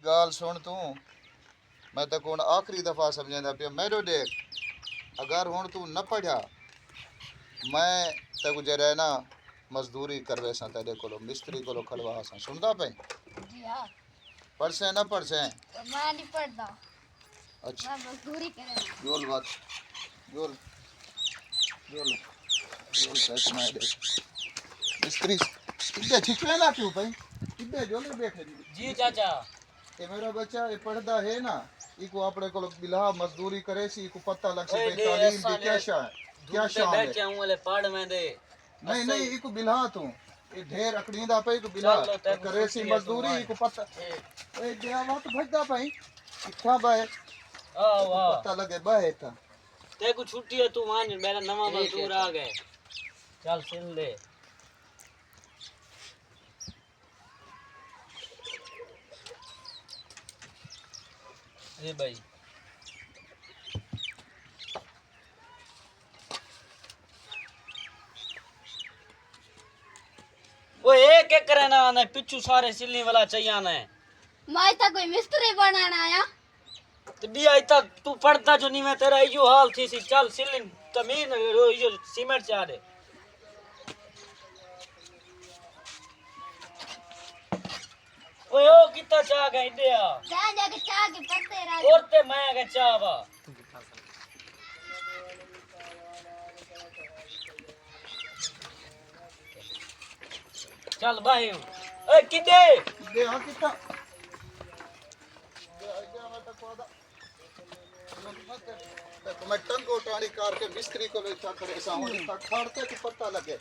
गाल सुन तू, मैं तो कौन आखिरी दफा समझा पिया मेरो देख, अगर हूँ तू न पढ़ा मैं तेको जरा ना मजदूरी करवे सा तेरे को मिस्त्री को खड़वा सा सुनता पे जी हाँ पढ़से न पढ़से मैं नहीं पढ़ता। अच्छा मैं मजदूरी करेगा जोल बात जोल जोल जोल बैठ मैं देख मिस्त्री इधर छिकले ना क्यों भाई इधर जोले बैठे जी चाचा ये मेरा बच्चा ये पढ़दा है ना इको अपने को बिला मजदूरी करे सी इको पता लग से भाई तालीम दी क्या शान है बैठे हूं ले पढ़ में दे नहीं नहीं इको बिला तू ये ढेर अकड़ींदा पे इको बिला करे सी मजदूरी इको पता ए दिया वक्त भजदा भाई इतना बाय आओ आओ पता लगे बाय था ते को छुट्टी है तू मान मेरा नवा मजदूर आ गए चल सिल ले ए भाई वो एक एक करे ना आने पिछू सारे सिलने वाला चाहिए आने मैं तो कोई मिस्त्री बनाना आया। तो भी आई तक तू पढ़ता जो नहीं मैं तेरा यो हाल थी सी चल सिलिन तमीन यो सीमेंट से आ दे ओए ओ कितना चाह गई दे जहाँ जाके चाह के पत्ते रह और ते मैं के चाहवा चल भाई ए किदे दे हां कितना दे आजा मैं तक वादा तो मैं टंगो टाड़ी कार के मिस्त्री को ले चा करे सामने तक खाड़ते को पता लगे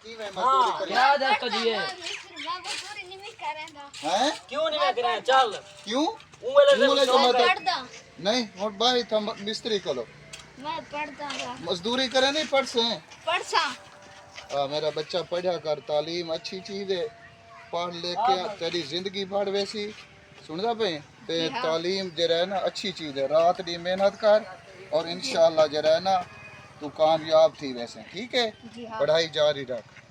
की मैं मजदूरी करी याद है कदिए मैं मजदूरी नहीं करेगा। हैं क्यों नहीं मैं करे चल क्यों उंगले जो मैं मत पढ़ता नहीं और भाई था मिस्त्री को लो मैं पढ़ता था मजदूरी करे नहीं पढ़ से पढ़सा मेरा बच्चा पढ़ा कर तालीम अच्छी चीज है पढ़ लेके तेरी जिंदगी बढ़ वैसी सुनदा पे ते तालीम जरा है ना अच्छी चीज है रात दी मेहनत कर और इंशाल्लाह जरा है ना तू कामयाब थी वैसे ठीक है जी हाँ। पढ़ाई जारी रख।